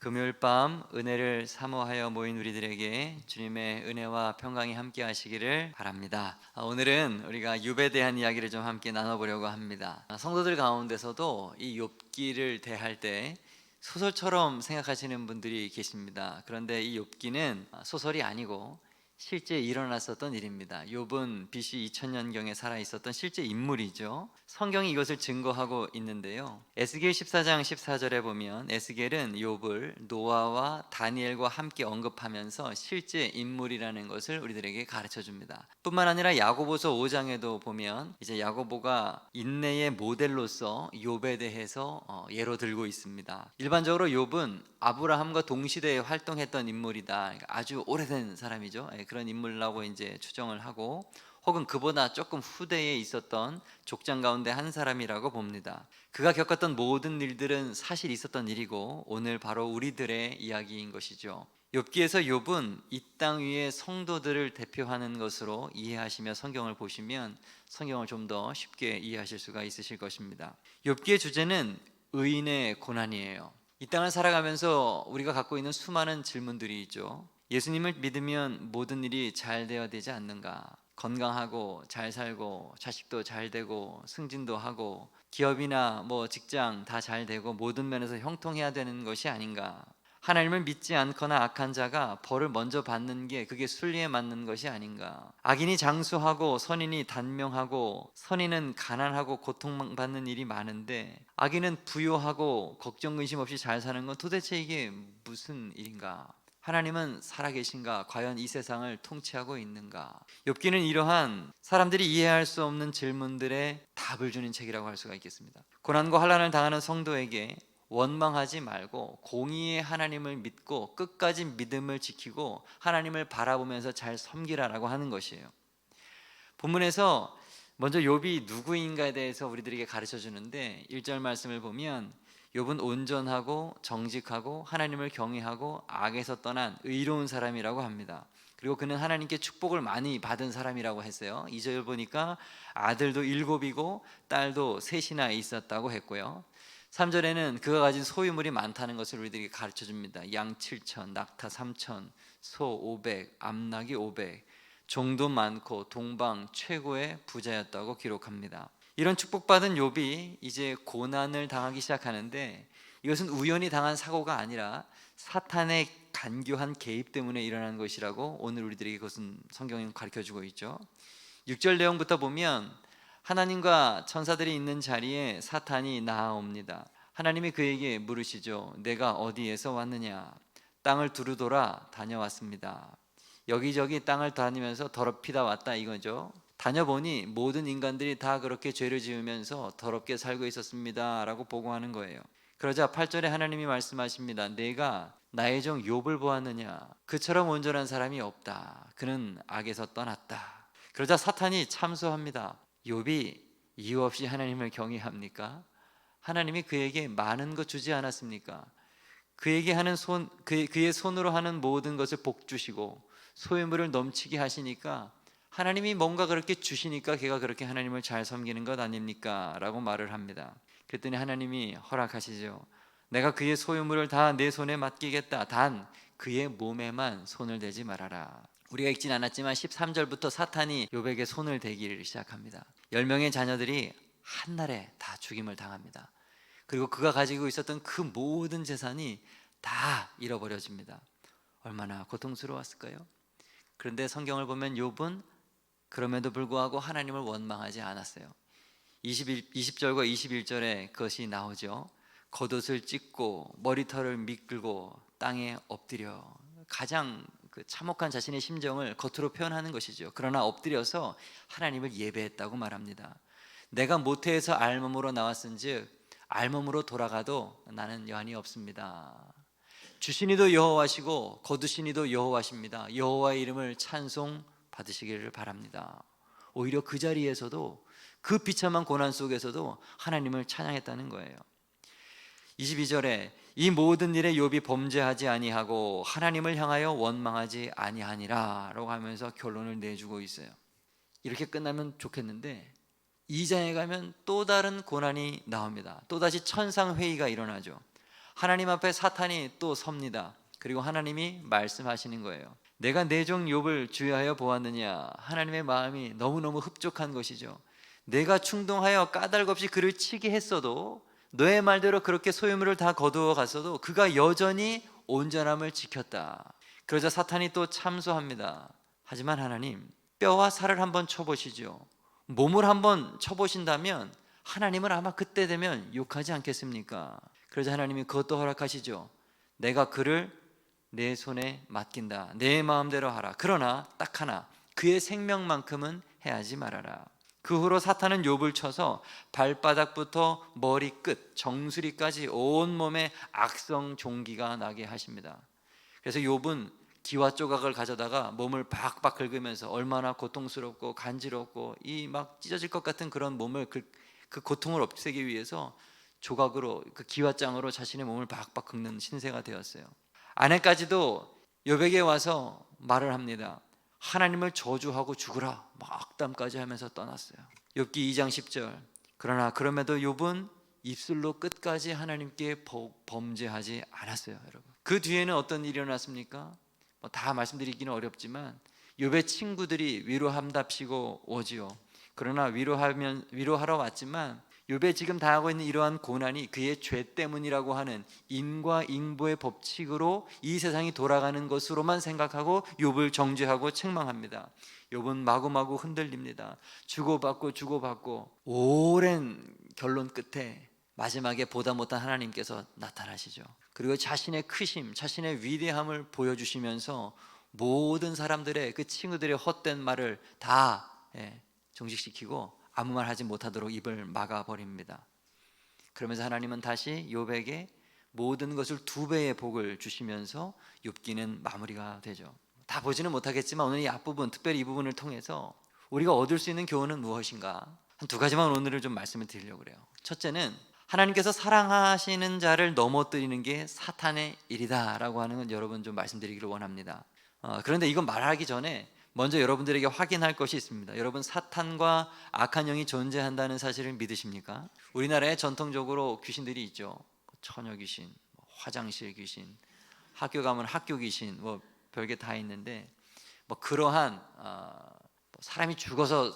금요일 밤 은혜를 사모하여 모인 우리들에게 주님의 은혜와 평강이 함께 하시기를 바랍니다. 오늘은 우리가 욥에 대한 이야기를 좀 함께 나눠보려고 합니다. 성도들 가운데서도 이 욥기를 대할 때 소설처럼 생각하시는 분들이 계십니다. 그런데 이 욥기는 소설이 아니고 실제 일어났었던 일입니다. 욥은 BC 2000년경에 살아 있었던 실제 인물이죠. 성경이 이것을 증거하고 있는데요. 에스겔 14장 14절에 보면 에스겔은 욥을 노아와 다니엘과 함께 언급하면서 실제 인물이라는 것을 우리들에게 가르쳐 줍니다. 뿐만 아니라 야고보서 5장에도 보면 이제 야고보가 인내의 모델로서 욥에 대해서 예로 들고 있습니다. 일반적으로 욥은 아브라함과 동시대에 활동했던 인물이다. 그러니까 아주 오래된 사람이죠. 그런 인물이라고 이제 추정을 하고, 혹은 그보다 조금 후대에 있었던 족장 가운데 한 사람이라고 봅니다. 그가 겪었던 모든 일들은 사실 있었던 일이고 오늘 바로 우리들의 이야기인 것이죠. 욥기에서 욥은 이 땅 위의 성도들을 대표하는 것으로 이해하시며 성경을 보시면 성경을 좀 더 쉽게 이해하실 수가 있으실 것입니다. 욥기의 주제는 의인의 고난이에요. 이 땅을 살아가면서 우리가 갖고 있는 수많은 질문들이 있죠. 예수님을 믿으면 모든 일이 잘 되어야 되지 않는가? 건강하고 잘 살고 자식도 잘 되고 승진도 하고 기업이나 직장 다 잘 되고 모든 면에서 형통해야 되는 것이 아닌가? 하나님을 믿지 않거나 악한 자가 벌을 먼저 받는 게 그게 순리에 맞는 것이 아닌가? 악인이 장수하고 선인이 단명하고 선인은 가난하고 고통받는 일이 많은데 악인은 부유하고 걱정 근심 없이 잘 사는 건 도대체 이게 무슨 일인가? 하나님은 살아계신가? 과연 이 세상을 통치하고 있는가? 욥기는 이러한 사람들이 이해할 수 없는 질문들의 답을 주는 책이라고 할 수가 있겠습니다. 고난과 환난을 당하는 성도에게 원망하지 말고 공의의 하나님을 믿고 끝까지 믿음을 지키고 하나님을 바라보면서 잘 섬기라라고 하는 것이에요. 본문에서 먼저 욥이 누구인가에 대해서 우리들에게 가르쳐 주는데 1절 말씀을 보면 욥은 온전하고 정직하고 하나님을 경외하고 악에서 떠난 의로운 사람이라고 합니다. 그리고 그는 하나님께 축복을 많이 받은 사람이라고 했어요. 2절 보니까 아들도 7이고 딸도 3이나 있었다고 했고요. 3절에는 그가 가진 소유물이 많다는 것을 우리들에게 가르쳐 줍니다. 양 7천, 낙타 3천, 소 500, 암낙이 500, 종도 많고 동방 최고의 부자였다고 기록합니다. 이런 축복받은 욥이 이제 고난을 당하기 시작하는데 이것은 우연히 당한 사고가 아니라 사탄의 간교한 개입 때문에 일어난 것이라고 오늘 우리들에게 그것은 성경이 가르쳐주고 있죠. 6절 내용부터 보면 하나님과 천사들이 있는 자리에 사탄이 나아옵니다. 하나님이 그에게 물으시죠. 내가 어디에서 왔느냐? 땅을 두루돌아 다녀왔습니다. 여기저기 땅을 다니면서 더럽히다 왔다 이거죠. 다녀보니 모든 인간들이 다 그렇게 죄를 지으면서 더럽게 살고 있었습니다 라고 보고하는 거예요. 그러자 8절에 하나님이 말씀하십니다. 내가 나의 종 욥을 보았느냐? 그처럼 온전한 사람이 없다. 그는 악에서 떠났다. 그러자 사탄이 참소합니다. 욥이 이유 없이 하나님을 경외합니까? 하나님이 그에게 많은 것 주지 않았습니까? 그에게 하는 그의 손으로 하는 모든 것을 복 주시고 소유물을 넘치게 하시니까 하나님이 뭔가 그렇게 주시니까 걔가 그렇게 하나님을 잘 섬기는 것 아닙니까? 라고 말을 합니다. 그랬더니 하나님이 허락하시죠. 내가 그의 소유물을 다 내 손에 맡기겠다. 단 그의 몸에만 손을 대지 말아라. 우리가 읽진 않았지만 13절부터 사탄이 욥에게 손을 대기를 시작합니다. 10명의 자녀들이 한날에 다 죽임을 당합니다. 그리고 그가 가지고 있었던 그 모든 재산이 다 잃어버려집니다. 얼마나 고통스러웠을까요? 그런데 성경을 보면 욥은 그럼에도 불구하고 하나님을 원망하지 않았어요. 20절과 21절에 그것이 나오죠. 겉옷을 찢고 머리털을 미끌고 땅에 엎드려, 가장 참혹한 자신의 심정을 겉으로 표현하는 것이죠. 그러나 엎드려서 하나님을 예배했다고 말합니다. 내가 모태에서 알몸으로 나왔은즉 알몸으로 돌아가도 나는 여한이 없습니다. 주신 이도 여호와시고 거두신 이도 여호와십니다. 여호와의 이름을 찬송 받으시기를 바랍니다. 오히려 그 자리에서도 그 비참한 고난 속에서도 하나님을 찬양했다는 거예요. 22절에 이 모든 일에 욥이 범죄하지 아니하고 하나님을 향하여 원망하지 아니하니라 라고 하면서 결론을 내주고 있어요. 이렇게 끝나면 좋겠는데 2장에 가면 또 다른 고난이 나옵니다. 또다시 천상회의가 일어나죠. 하나님 앞에 사탄이 또 섭니다. 그리고 하나님이 말씀하시는 거예요. 내가 내 종 욥을 주의하여 보았느냐. 하나님의 마음이 너무너무 흡족한 것이죠. 내가 충동하여 까닭없이 그를 치게 했어도, 너의 말대로 그렇게 소유물을 다 거두어 갔어도 그가 여전히 온전함을 지켰다. 그러자 사탄이 또 참소합니다. 하지만 하나님, 뼈와 살을 한번 쳐보시죠. 몸을 한번 쳐보신다면 하나님은 아마 그때 되면 욕하지 않겠습니까? 그러자 하나님이 그것도 허락하시죠. 내가 그를 내 손에 맡긴다. 내 마음대로 하라. 그러나 딱 하나, 그의 생명만큼은 해하지 말아라. 그 후로 사탄은 욥을 쳐서 발바닥부터 머리끝, 정수리까지 온몸에 악성 종기가 나게 하십니다. 그래서 욥은 기와 조각을 가져다가 몸을 박박 긁으면서 얼마나 고통스럽고 간지럽고 이 막 찢어질 것 같은 그런 몸을 그 고통을 없애기 위해서 조각으로, 그 기와장으로 자신의 몸을 박박 긁는 신세가 되었어요. 아내까지도 욥에게 와서 말을 합니다. 하나님을 저주하고 죽으라, 막 악담까지 하면서 떠났어요. 욥기 2장 10절. 그러나 그럼에도 욥은 입술로 끝까지 하나님께 범죄하지 않았어요. 여러분, 그 뒤에는 어떤 일이 일어났습니까? 다 말씀드리기는 어렵지만 욥의 친구들이 위로함답시고 오지요. 그러나 위로하러 왔지만 욥의 지금 당하고 있는 이러한 고난이 그의 죄 때문이라고 하는 인과응보의 법칙으로 이 세상이 돌아가는 것으로만 생각하고 욥을 정죄하고 책망합니다. 욥은 마구마구 흔들립니다. 주고받고 오랜 결론 끝에 마지막에 보다 못한 하나님께서 나타나시죠. 그리고 자신의 크심, 자신의 위대함을 보여주시면서 모든 사람들의, 그 친구들의 헛된 말을 다 종식시키고 아무 말 하지 못하도록 입을 막아버립니다. 그러면서 하나님은 다시 욥에게 모든 것을 2배의 복을 주시면서 욥기는 마무리가 되죠. 다 보지는 못하겠지만 오늘 이 앞부분, 특별히 이 부분을 통해서 우리가 얻을 수 있는 교훈은 무엇인가? 한 2가지만 오늘을 좀 말씀을 드리려고 그래요. 첫째는 하나님께서 사랑하시는 자를 넘어뜨리는 게 사탄의 일이다 라고 하는 건 여러분 좀 말씀드리기를 원합니다. 그런데 이건 말하기 전에 먼저 여러분들에게 확인할 것이 있습니다. 여러분, 사탄과 악한 영이 존재한다는 사실을 믿으십니까? 우리나라에 전통적으로 귀신들이 있죠. 처녀 귀신, 화장실 귀신, 학교 가면 학교 귀신, 별게 다 있는데 그러한 사람이 죽어서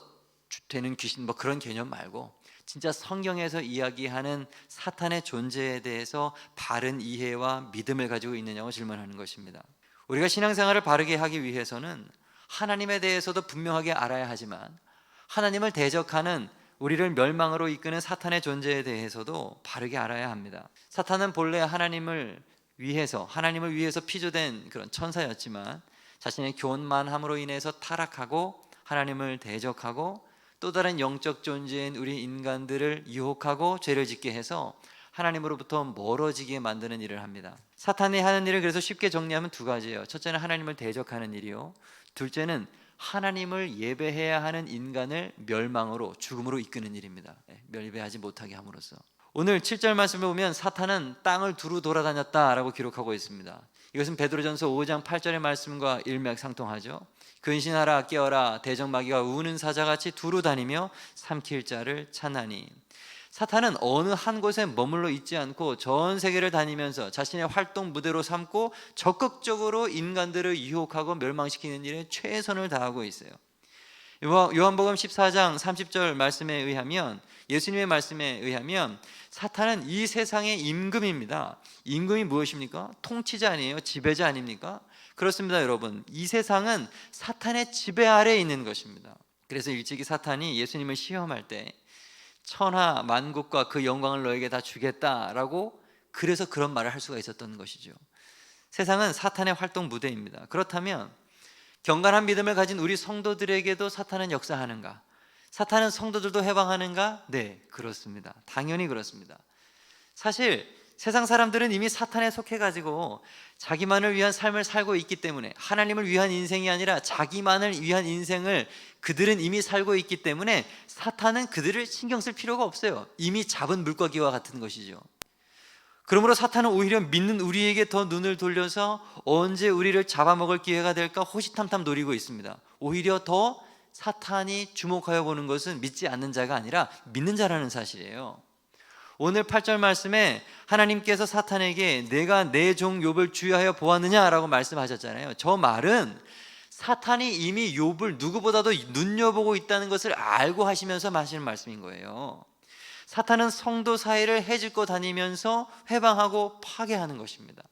되는 귀신 그런 개념 말고 진짜 성경에서 이야기하는 사탄의 존재에 대해서 바른 이해와 믿음을 가지고 있느냐고 질문하는 것입니다. 우리가 신앙생활을 바르게 하기 위해서는 하나님에 대해서도 분명하게 알아야 하지만 하나님을 대적하는, 우리를 멸망으로 이끄는 사탄의 존재에 대해서도 바르게 알아야 합니다. 사탄은 본래 하나님을 위해서 피조된 그런 천사였지만 자신의 교만함으로 인해서 타락하고 하나님을 대적하고 또 다른 영적 존재인 우리 인간들을 유혹하고 죄를 짓게 해서 하나님으로부터 멀어지게 만드는 일을 합니다. 사탄이 하는 일을 그래서 쉽게 정리하면 2가지예요. 첫째는 하나님을 대적하는 일이요, 둘째는 하나님을 예배해야 하는 인간을 멸망으로, 죽음으로 이끄는 일입니다. 예배하지 못하게 함으로써. 오늘 7절 말씀을 보면 사탄은 땅을 두루 돌아다녔다라고 기록하고 있습니다. 이것은 베드로전서 5장 8절의 말씀과 일맥상통하죠. 근신하라, 깨어라, 대적마귀가 우는 사자같이 두루 다니며 삼킬 자를 찾나니. 사탄은 어느 한 곳에 머물러 있지 않고 전 세계를 다니면서 자신의 활동 무대로 삼고 적극적으로 인간들을 유혹하고 멸망시키는 일에 최선을 다하고 있어요. 요한복음 14장 30절 말씀에 의하면, 예수님의 말씀에 의하면 사탄은 이 세상의 임금입니다. 임금이 무엇입니까? 통치자 아니에요? 지배자 아닙니까? 그렇습니다. 여러분, 이 세상은 사탄의 지배 아래에 있는 것입니다. 그래서 일찍이 사탄이 예수님을 시험할 때 천하 만국과 그 영광을 너에게 다 주겠다라고, 그래서 그런 말을 할 수가 있었던 것이죠. 세상은 사탄의 활동 무대입니다. 그렇다면 경건한 믿음을 가진 우리 성도들에게도 사탄은 역사하는가? 사탄은 성도들도 해방하는가? 네, 그렇습니다. 당연히 그렇습니다. 사실 세상 사람들은 이미 사탄에 속해가지고 자기만을 위한 삶을 살고 있기 때문에, 하나님을 위한 인생이 아니라 자기만을 위한 인생을 그들은 이미 살고 있기 때문에 사탄은 그들을 신경 쓸 필요가 없어요. 이미 잡은 물고기와 같은 것이죠. 그러므로 사탄은 오히려 믿는 우리에게 더 눈을 돌려서 언제 우리를 잡아먹을 기회가 될까 호시탐탐 노리고 있습니다. 오히려 더 사탄이 주목하여 보는 것은 믿지 않는 자가 아니라 믿는 자라는 사실이에요. 오늘 8절 말씀에 하나님께서 사탄에게 내가 내 종 욥을 주의하여 보았느냐라고 말씀하셨잖아요. 저 말은 사탄이 이미 욥을 누구보다도 눈여보고 있다는 것을 알고 하시면서 하시는 말씀인 거예요. 사탄은 성도 사이를 해집고 다니면서 회방하고 파괴하는 것입니다.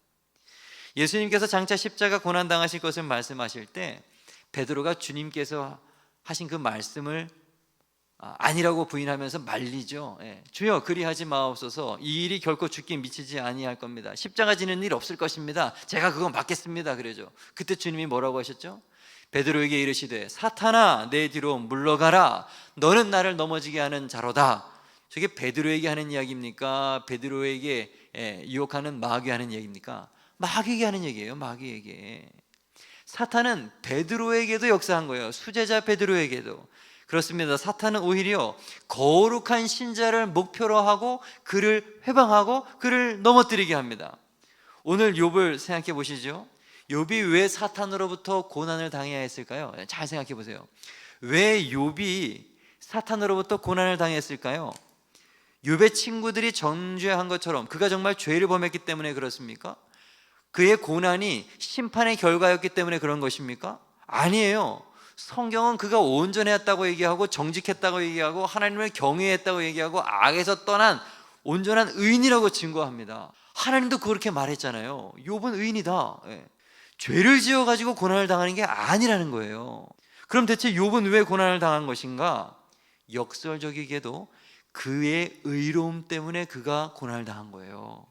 예수님께서 장차 십자가 고난당하실 것을 말씀하실 때 베드로가 주님께서 하신 그 말씀을 아니라고 부인하면서 말리죠. 주여 그리하지 마옵소서. 이 일이 결코 죽기 미치지 아니할 겁니다. 십자가 지는 일 없을 것입니다. 제가 그거 맡겠습니다. 그러죠. 그때 주님이 뭐라고 하셨죠? 베드로에게 이르시되 사탄아 내 뒤로 물러가라. 너는 나를 넘어지게 하는 자로다. 저게 베드로에게 하는 이야기입니까? 베드로에게 유혹하는 마귀에게 하는 얘기입니까? 마귀에게 하는 얘기예요. 마귀에게. 사탄은 베드로에게도 역사한 거예요. 수제자 베드로에게도. 그렇습니다. 사탄은 오히려 거룩한 신자를 목표로 하고 그를 회방하고 그를 넘어뜨리게 합니다. 오늘 욥을 생각해 보시죠. 욥이 왜 사탄으로부터 고난을 당해야 했을까요? 잘 생각해 보세요. 왜 욥이 사탄으로부터 고난을 당했을까요? 욥의 친구들이 정죄한 것처럼 그가 정말 죄를 범했기 때문에 그렇습니까? 그의 고난이 심판의 결과였기 때문에 그런 것입니까? 아니에요. 성경은 그가 온전했다고 얘기하고 정직했다고 얘기하고 하나님을 경외했다고 얘기하고 악에서 떠난 온전한 의인이라고 증거합니다. 하나님도 그렇게 말했잖아요. 욥은 의인이다. 죄를 지어가지고 고난을 당하는 게 아니라는 거예요. 그럼 대체 욥은 왜 고난을 당한 것인가? 역설적이게도 그의 의로움 때문에 그가 고난을 당한 거예요.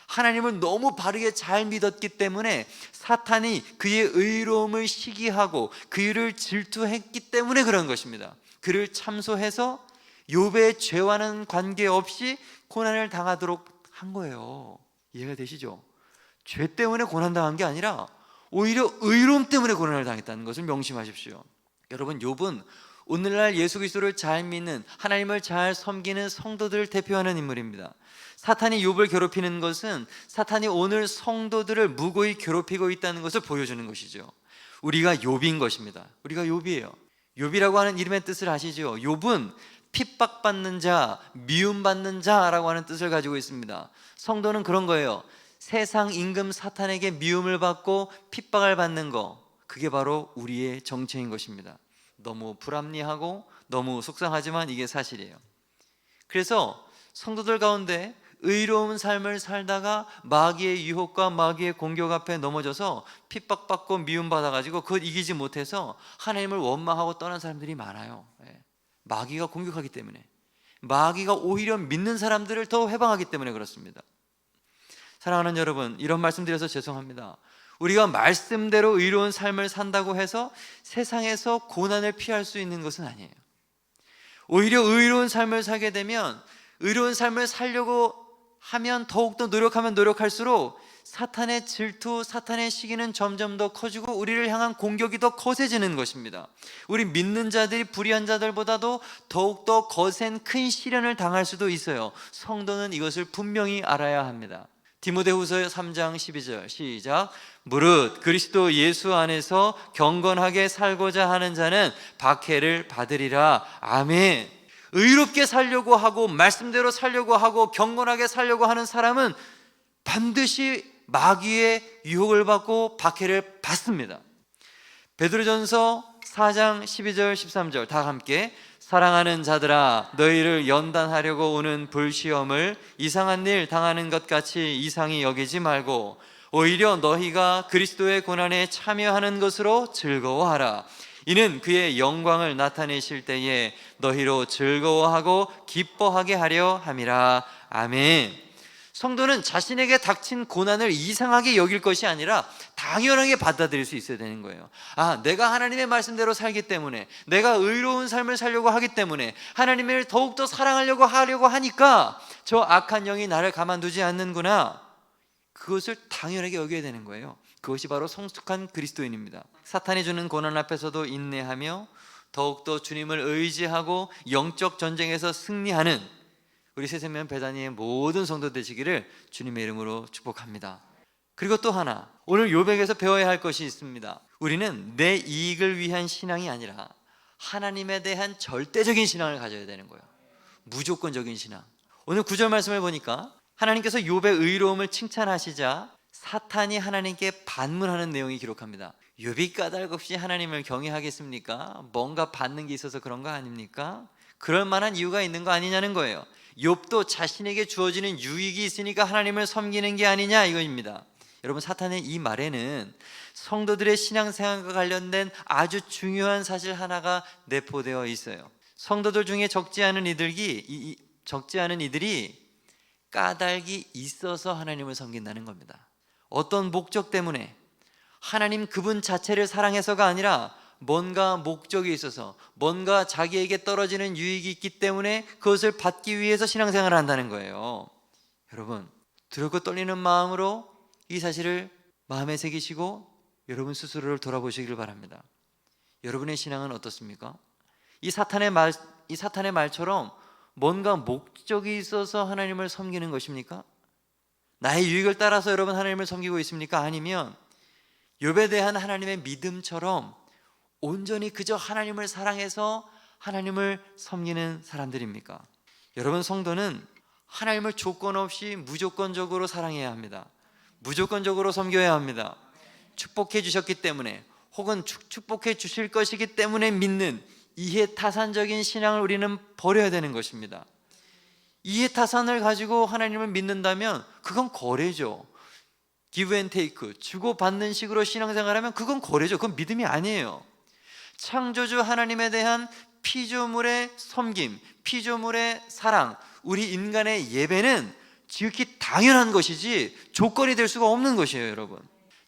하나님을 너무 바르게 잘 믿었기 때문에 사탄이 그의 의로움을 시기하고 그를 질투했기 때문에 그런 것입니다. 그를 참소해서 욥의 죄와는 관계없이 고난을 당하도록 한 거예요. 이해가 되시죠? 죄 때문에 고난당한 게 아니라 오히려 의로움 때문에 고난을 당했다는 것을 명심하십시오. 여러분, 욥은 오늘날 예수 그리스도를 잘 믿는, 하나님을 잘 섬기는 성도들을 대표하는 인물입니다. 사탄이 욥을 괴롭히는 것은 사탄이 오늘 성도들을 무고히 괴롭히고 있다는 것을 보여주는 것이죠. 우리가 욥인 것입니다. 우리가 욥이에요. 욥이라고 하는 이름의 뜻을 아시죠? 욥은 핍박받는 자, 미움받는 자라고 하는 뜻을 가지고 있습니다. 성도는 그런 거예요. 세상 임금 사탄에게 미움을 받고 핍박을 받는 거, 그게 바로 우리의 정체인 것입니다. 너무 불합리하고 너무 속상하지만 이게 사실이에요. 그래서 성도들 가운데 의로운 삶을 살다가 마귀의 유혹과 마귀의 공격 앞에 넘어져서 핍박받고 미움받아가지고 그걸 이기지 못해서 하나님을 원망하고 떠난 사람들이 많아요. 마귀가 공격하기 때문에, 마귀가 오히려 믿는 사람들을 더 해방하기 때문에 그렇습니다. 사랑하는 여러분, 이런 말씀 드려서 죄송합니다. 우리가 말씀대로 의로운 삶을 산다고 해서 세상에서 고난을 피할 수 있는 것은 아니에요. 오히려 의로운 삶을 살게 되면, 의로운 삶을 살려고 하면 더욱더 노력하면 노력할수록 사탄의 질투, 사탄의 시기는 점점 더 커지고 우리를 향한 공격이 더 거세지는 것입니다. 우리 믿는 자들이 불의한 자들보다도 더욱더 거센 큰 시련을 당할 수도 있어요. 성도는 이것을 분명히 알아야 합니다. 디모데후서 3장 12절 시작. 무릇 그리스도 예수 안에서 경건하게 살고자 하는 자는 박해를 받으리라. 아멘. 의롭게 살려고 하고 말씀대로 살려고 하고 경건하게 살려고 하는 사람은 반드시 마귀의 유혹을 받고 박해를 받습니다. 베드로전서 4장 12절 13절 다 함께. 사랑하는 자들아, 너희를 연단하려고 오는 불시험을 이상한 일 당하는 것 같이 이상히 여기지 말고 오히려 너희가 그리스도의 고난에 참여하는 것으로 즐거워하라. 이는 그의 영광을 나타내실 때에 너희로 즐거워하고 기뻐하게 하려 함이라. 아멘. 성도는 자신에게 닥친 고난을 이상하게 여길 것이 아니라 당연하게 받아들일 수 있어야 되는 거예요. 내가 하나님의 말씀대로 살기 때문에, 내가 의로운 삶을 살려고 하기 때문에, 하나님을 더욱더 사랑하려고 하니까 저 악한 영이 나를 가만두지 않는구나. 그것을 당연하게 여겨야 되는 거예요. 그것이 바로 성숙한 그리스도인입니다. 사탄이 주는 고난 앞에서도 인내하며 더욱더 주님을 의지하고 영적 전쟁에서 승리하는 우리 새생명 배단위의 모든 성도 되시기를 주님의 이름으로 축복합니다. 그리고 또 하나, 오늘 욥에게서 배워야 할 것이 있습니다. 우리는 내 이익을 위한 신앙이 아니라 하나님에 대한 절대적인 신앙을 가져야 되는 거예요. 무조건적인 신앙. 오늘 9절 말씀을 보니까 하나님께서 욥의 의로움을 칭찬하시자 사탄이 하나님께 반문하는 내용이 기록합니다. 욥이 까닭없이 하나님을 경외하겠습니까? 뭔가 받는 게 있어서 그런 거 아닙니까? 그럴 만한 이유가 있는 거 아니냐는 거예요. 욥도 자신에게 주어지는 유익이 있으니까 하나님을 섬기는 게 아니냐 이거입니다. 여러분, 사탄의 이 말에는 성도들의 신앙생활과 관련된 아주 중요한 사실 하나가 내포되어 있어요. 성도들 중에 적지 않은 이들이 까닭이 있어서 하나님을 섬긴다는 겁니다. 어떤 목적 때문에, 하나님 그분 자체를 사랑해서가 아니라 뭔가 목적이 있어서, 뭔가 자기에게 떨어지는 유익이 있기 때문에 그것을 받기 위해서 신앙생활을 한다는 거예요. 여러분, 두렵고 떨리는 마음으로 이 사실을 마음에 새기시고 여러분 스스로를 돌아보시길 바랍니다. 여러분의 신앙은 어떻습니까? 이 사탄의 말처럼 뭔가 목적이 있어서 하나님을 섬기는 것입니까? 나의 유익을 따라서 여러분 하나님을 섬기고 있습니까? 아니면 욥에 대한 하나님의 믿음처럼 온전히 그저 하나님을 사랑해서 하나님을 섬기는 사람들입니까? 여러분, 성도는 하나님을 조건 없이 무조건적으로 사랑해야 합니다. 무조건적으로 섬겨야 합니다. 축복해 주셨기 때문에, 혹은 축복해 주실 것이기 때문에 믿는 이해타산적인 신앙을 우리는 버려야 되는 것입니다. 이해타산을 가지고 하나님을 믿는다면 그건 거래죠. give and take, 주고받는 식으로 신앙생활하면 그건 거래죠. 그건 믿음이 아니에요. 창조주 하나님에 대한 피조물의 섬김, 피조물의 사랑, 우리 인간의 예배는 지극히 당연한 것이지 조건이 될 수가 없는 것이에요. 여러분,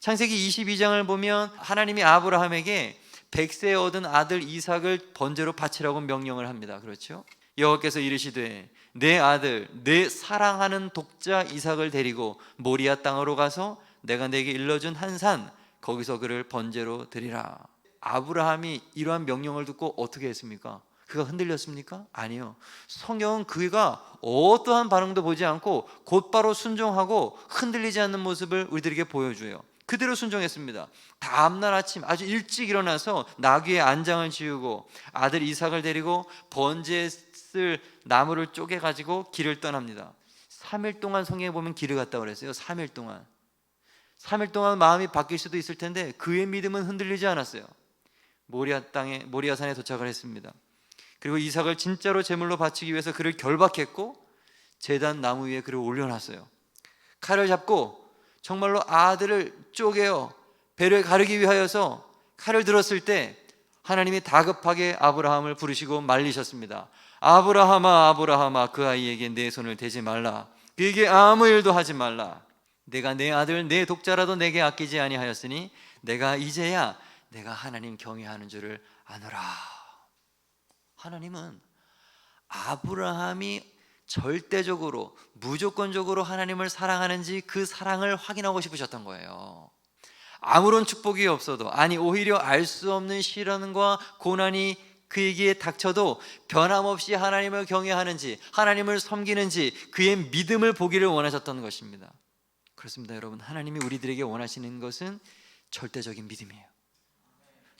창세기 22장을 보면 하나님이 아브라함에게 100세에 얻은 아들 이삭을 번제로 바치라고 명령을 합니다. 그렇죠? 여호와께서 이르시되 내 아들, 내 사랑하는 독자 이삭을 데리고 모리아 땅으로 가서 내가 내게 일러준 한 산, 거기서 그를 번제로 드리라. 아브라함이 이러한 명령을 듣고 어떻게 했습니까? 그가 흔들렸습니까? 아니요. 성경은 그가 어떠한 반응도 보지 않고 곧바로 순종하고 흔들리지 않는 모습을 우리들에게 보여줘요. 그대로 순종했습니다. 다음날 아침 아주 일찍 일어나서 나귀의 안장을 지우고 아들 이삭을 데리고 번제에 쓸 나무를 쪼개가지고 길을 떠납니다. 3일 동안 성경에 보면 길을 갔다 그랬어요. 3일 동안 마음이 바뀔 수도 있을 텐데 그의 믿음은 흔들리지 않았어요. 모리아산에 도착을 했습니다. 그리고 이삭을 진짜로 제물로 바치기 위해서 그를 결박했고 제단 나무 위에 그를 올려놨어요. 칼을 잡고 정말로 아들을 쪼개어 배를 가르기 위하여서 칼을 들었을 때 하나님이 다급하게 아브라함을 부르시고 말리셨습니다. 아브라함아, 아브라함아, 그 아이에게 내 손을 대지 말라. 그에게 아무 일도 하지 말라. 내가 내 아들, 내 독자라도 내게 아끼지 아니하였으니 내가 이제야 내가 하나님 경외하는 줄을 아노라. 하나님은 아브라함이 절대적으로, 무조건적으로 하나님을 사랑하는지 그 사랑을 확인하고 싶으셨던 거예요. 아무런 축복이 없어도, 아니 오히려 알 수 없는 시련과 고난이 그에게 닥쳐도 변함없이 하나님을 경외하는지, 하나님을 섬기는지 그의 믿음을 보기를 원하셨던 것입니다. 그렇습니다. 여러분, 하나님이 우리들에게 원하시는 것은 절대적인 믿음이에요.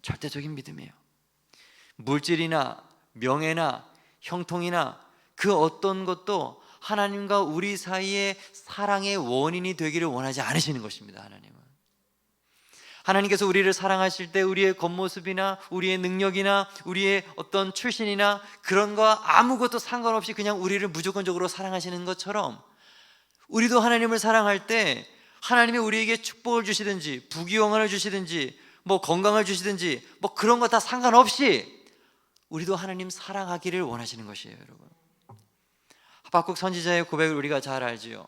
절대적인 믿음이에요. 물질이나 명예나 형통이나 그 어떤 것도 하나님과 우리 사이의 사랑의 원인이 되기를 원하지 않으시는 것입니다. 하나님께서 우리를 사랑하실 때 우리의 겉모습이나 우리의 능력이나 우리의 어떤 출신이나 그런 거 아무것도 상관없이 그냥 우리를 무조건적으로 사랑하시는 것처럼, 우리도 하나님을 사랑할 때 하나님이 우리에게 축복을 주시든지 부귀영화를 주시든지 뭐 건강을 주시든지 뭐 그런 거 다 상관없이 우리도 하나님 사랑하기를 원하시는 것이에요. 여러분, 하박국 선지자의 고백을 우리가 잘 알지요.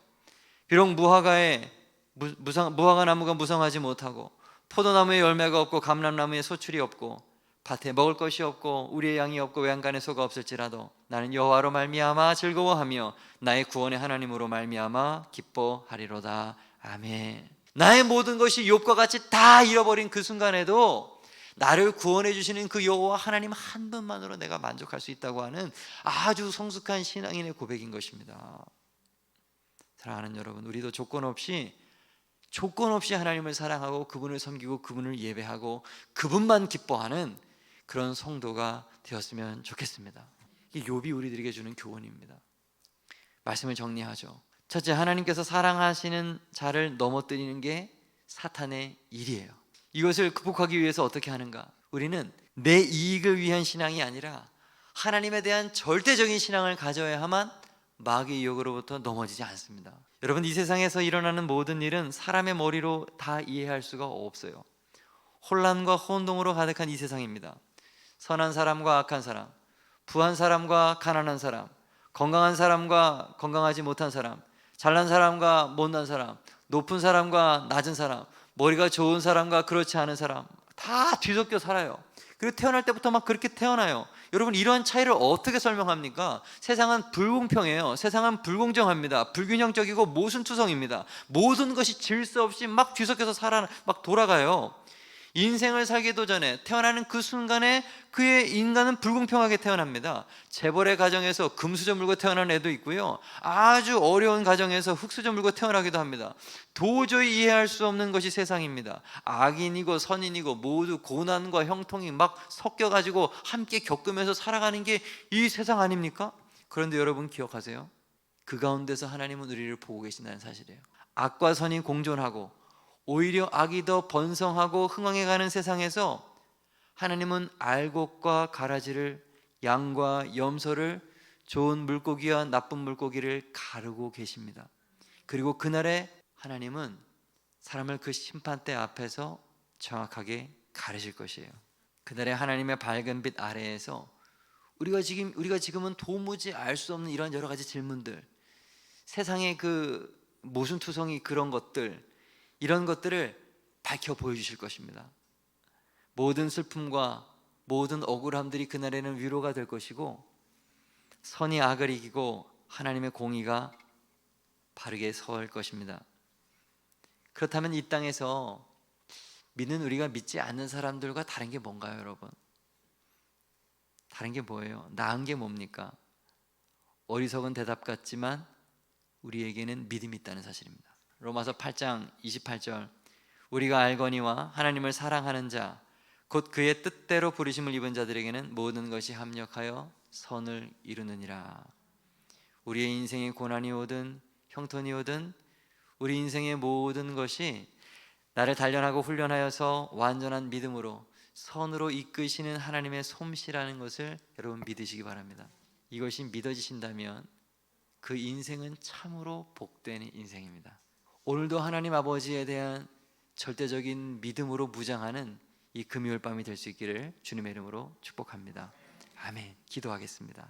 비록 무화과 나무가 무성하지 못하고 포도나무에 열매가 없고 감람나무에 소출이 없고 밭에 먹을 것이 없고 우리의 양이 없고 외양간에 소가 없을지라도 나는 여호와로 말미암아 즐거워하며 나의 구원의 하나님으로 말미암아 기뻐하리로다. 아멘. 나의 모든 것이 욥과 같이 다 잃어버린 그 순간에도 나를 구원해 주시는 그 여호와 하나님 한 분만으로 내가 만족할 수 있다고 하는 아주 성숙한 신앙인의 고백인 것입니다. 사랑하는 여러분, 우리도 조건 없이 하나님을 사랑하고 그분을 섬기고 그분을 예배하고 그분만 기뻐하는 그런 성도가 되었으면 좋겠습니다. 이 욥이 우리들에게 주는 교훈입니다. 말씀을 정리하죠. 첫째, 하나님께서 사랑하시는 자를 넘어뜨리는 게 사탄의 일이에요. 이것을 극복하기 위해서 어떻게 하는가? 우리는 내 이익을 위한 신앙이 아니라 하나님에 대한 절대적인 신앙을 가져야만 마귀의 유혹으로부터 넘어지지 않습니다. 여러분, 이 세상에서 일어나는 모든 일은 사람의 머리로 다 이해할 수가 없어요. 혼란과 혼동으로 가득한 이 세상입니다. 선한 사람과 악한 사람, 부한 사람과 가난한 사람, 건강한 사람과 건강하지 못한 사람, 잘난 사람과 못난 사람, 높은 사람과 낮은 사람, 머리가 좋은 사람과 그렇지 않은 사람, 다 뒤섞여 살아요. 그리고 태어날 때부터 막 그렇게 태어나요. 여러분, 이러한 차이를 어떻게 설명합니까? 세상은 불공평해요. 세상은 불공정합니다. 불균형적이고 모순투성입니다. 모든 것이 질서 없이 막 뒤섞여서 막 돌아가요. 인생을 살기도 전에 태어나는 그 순간에 그의 인간은 불공평하게 태어납니다. 재벌의 가정에서 금수저 물고 태어난 애도 있고요, 아주 어려운 가정에서 흙수저 물고 태어나기도 합니다. 도저히 이해할 수 없는 것이 세상입니다. 악인이고 선인이고 모두 고난과 형통이 막 섞여가지고 함께 겪으면서 살아가는 게 이 세상 아닙니까? 그런데 여러분 기억하세요? 그 가운데서 하나님은 우리를 보고 계신다는 사실이에요. 악과 선이 공존하고 오히려 악이 더 번성하고 흥황해가는 세상에서 하나님은 알곡과 가라지를, 양과 염소를, 좋은 물고기와 나쁜 물고기를 가르고 계십니다. 그리고 그날에 하나님은 사람을 그 심판대 앞에서 정확하게 가르실 것이에요. 그날에 하나님의 밝은 빛 아래에서 우리가 지금은 도무지 알 수 없는 이런 여러 가지 질문들, 세상의 그 모순투성이, 그런 것들, 이런 것들을 밝혀 보여주실 것입니다. 모든 슬픔과 모든 억울함들이 그날에는 위로가 될 것이고, 선이 악을 이기고 하나님의 공의가 바르게 서할 것입니다. 그렇다면 이 땅에서 믿는 우리가 믿지 않는 사람들과 다른 게 뭔가요, 여러분? 다른 게 뭐예요? 나은 게 뭡니까? 어리석은 대답 같지만 우리에게는 믿음이 있다는 사실입니다. 로마서 8장 28절, 우리가 알거니와 하나님을 사랑하는 자 곧 그의 뜻대로 부르심을 입은 자들에게는 모든 것이 합력하여 선을 이루느니라. 우리의 인생에 고난이 오든 형통이 오든 우리 인생의 모든 것이 나를 단련하고 훈련하여서 완전한 믿음으로 선으로 이끄시는 하나님의 솜씨라는 것을 여러분 믿으시기 바랍니다. 이것이 믿어지신다면 그 인생은 참으로 복된 인생입니다. 오늘도 하나님 아버지에 대한 절대적인 믿음으로 무장하는 이 금요일 밤이 될 수 있기를 주님의 이름으로 축복합니다. 아멘. 기도하겠습니다.